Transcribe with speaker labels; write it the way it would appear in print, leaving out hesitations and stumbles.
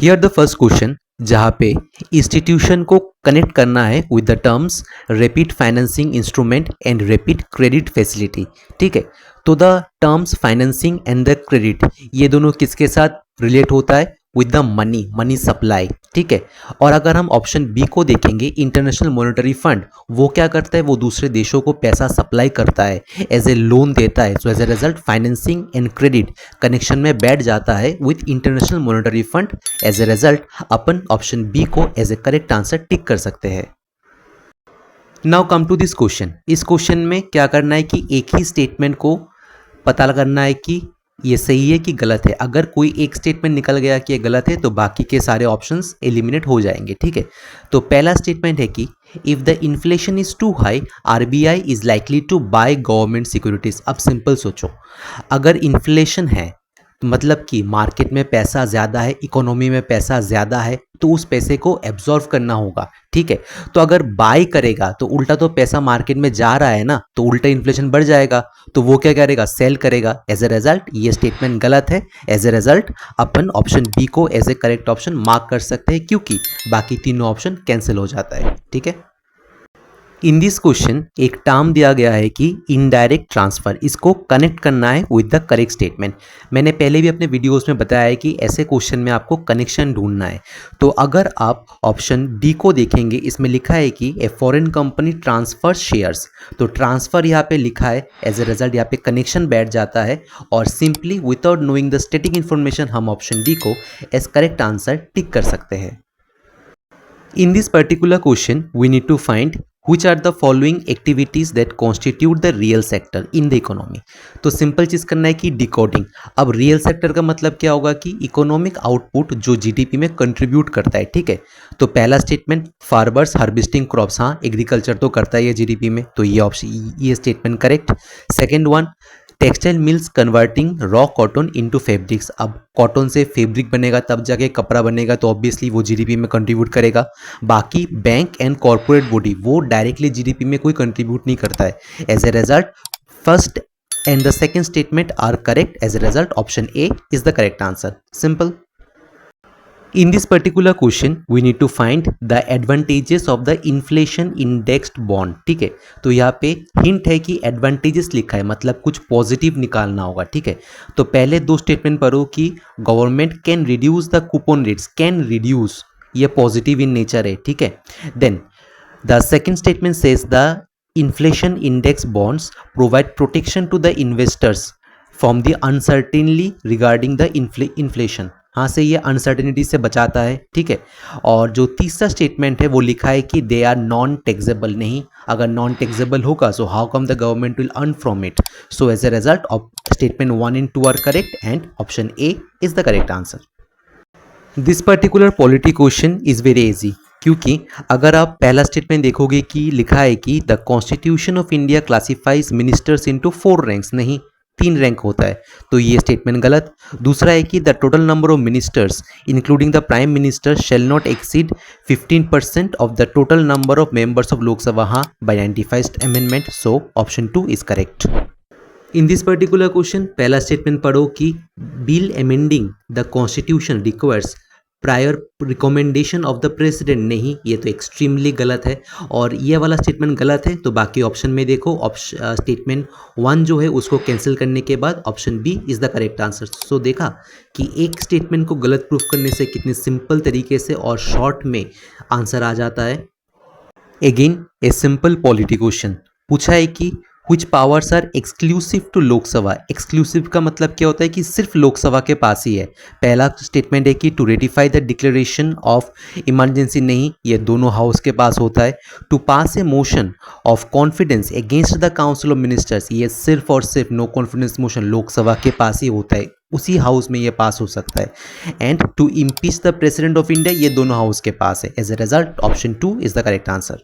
Speaker 1: Here the first question जहाँ पे institution को कनेक्ट करना है with the terms rapid financing instrument and rapid credit facility. ठीक है, तो the terms financing and the credit ये दोनों किसके साथ रिलेट होता है? With the money supply. ठीक है, और अगर हम ऑप्शन बी को देखेंगे इंटरनेशनल मॉनेटरी फंड, वो क्या करता है? वो दूसरे देशों को पैसा सप्लाई करता है, एज ए लोन देता है। So as a result financing and credit connection में बैठ जाता है with International Monetary Fund. As a result अपन ऑप्शन बी को as a correct answer tick कर सकते हैं। Now come to this question. इस क्वेश्चन में क्या करना है कि एक ही स्टेटमेंट को पता करना है कि ये सही है कि गलत है। अगर कोई एक स्टेटमेंट निकल गया कि ये गलत है तो बाकी के सारे ऑप्शंस एलिमिनेट हो जाएंगे। ठीक है, तो पहला स्टेटमेंट है कि if the inflation is too high RBI is likely to buy government securities. अब सिंपल सोचो, अगर इन्फ्लेशन है मतलब कि मार्केट में पैसा ज़्यादा है, इकोनॉमी में पैसा ज़्यादा है, तो उस पैसे को एब्जॉर्व करना होगा। ठीक है, तो अगर बाय करेगा तो उल्टा तो पैसा मार्केट में जा रहा है ना, तो उल्टा इन्फ्लेशन बढ़ जाएगा, तो वो क्या करेगा? सेल करेगा। एज ए रिजल्ट ये स्टेटमेंट गलत है। एज ए रिजल्ट अपन ऑप्शन बी को as a correct option mark कर सकते हैं, क्योंकि बाकी तीनों ऑप्शन कैंसिल हो जाता है। ठीक है, इन दिस क्वेश्चन एक टर्म दिया गया है कि इनडायरेक्ट ट्रांसफर, इसको कनेक्ट करना है विद द करेक्ट स्टेटमेंट। मैंने पहले भी अपने वीडियोस में बताया है कि ऐसे क्वेश्चन में आपको कनेक्शन ढूंढना है। तो अगर आप ऑप्शन डी को देखेंगे, इसमें लिखा है कि a foreign company transfer shares, तो ट्रांसफर यहाँ पे लिखा है, एज ए रिजल्ट यहाँ पे कनेक्शन बैठ जाता है, और simply without knowing the static information हम ऑप्शन डी को एज करेक्ट आंसर टिक कर सकते हैं। In this particular question, we need to find which are the following activities that constitute the real sector in the economy। तो simple चीज करना है कि डिकोडिंग। अब रियल सेक्टर का मतलब क्या होगा कि इकोनॉमिक आउटपुट जो जीडीपी में कंट्रीब्यूट करता है। ठीक है, तो पहला स्टेटमेंट फार्मर्स हार्वेस्टिंग क्रॉप्स, हाँ एग्रीकल्चर तो करता है ये जीडीपी में, तो ये ऑप्शन ये statement correct. Second one, textile mills converting raw cotton into fabrics. अब कॉटन से फैब्रिक बनेगा तब जाके कपड़ा बनेगा, तो ऑब्वियसली वो जीडीपी में कंट्रीब्यूट करेगा। बाकी बैंक एंड कॉर्पोरेट बॉडी वो डायरेक्टली जीडीपी में कोई कंट्रीब्यूट नहीं करता है। As a result first and the second statement are correct. As a result option A is the correct answer. Simple. In this particular question, we need to find the advantages of the inflation indexed bond। ठीक है, तो यहाँ पे hint है कि advantages लिखा है, मतलब कुछ पॉजिटिव निकालना होगा। ठीक है, तो पहले दो स्टेटमेंट पढ़ो कि government can reduce the coupon rates, can reduce, ये पॉजिटिव इन नेचर है। ठीक है, then the second statement says the inflation index bonds provide protection to the investors from the uncertainly regarding the inflation. हाँ से ये uncertainty से बचाता है। ठीक है, और जो तीसरा स्टेटमेंट है वो लिखा है कि दे आर नॉन टैक्सेबल। नहीं, अगर नॉन टैक्सेबल होगा so how come the government will earn from it. So as a result of statement 1 and 2 are correct and option A is the correct answer. This particular polity question is very easy, क्योंकि अगर आप पहला statement देखोगे कि लिखा है कि the constitution of India classifies ministers into 4 ranks. नहीं, 3 रैंक होता है, तो ये स्टेटमेंट गलत। दूसरा है कि the total number of ministers including the prime minister shall not exceed 15% of the total number of members of Lok Sabha, हाँ by 91st amendment. So option 2 is correct. In this particular question पहला statement पढ़ो कि bill amending the constitution requires prior recommendation of the president. नहीं, ये तो extremely गलत है, और ये वाला स्टेटमेंट गलत है। तो बाकी ऑप्शन में देखो, स्टेटमेंट 1 जो है उसको कैंसिल करने के बाद option B is the correct answer. So देखा कि एक स्टेटमेंट को गलत प्रूफ करने से कितने सिंपल तरीके से और शॉर्ट में आंसर आ जाता है। Again a simple polity question पूछा है कि which powers are exclusive to Lok Sabha. Exclusive का मतलब क्या होता है कि सिर्फ लोकसभा के पास ही है। पहला स्टेटमेंट है कि to ratify the declaration of emergency. नहीं, ये दोनों हाउस के पास होता है। To pass a motion of confidence against the council of ministers, ये सिर्फ और सिर्फ नो कॉन्फिडेंस मोशन लोकसभा के पास ही होता है, उसी हाउस में ये पास हो सकता है। And to impeach the president of India, ये दोनों हाउस के पास है। As a result option 2 is the correct answer.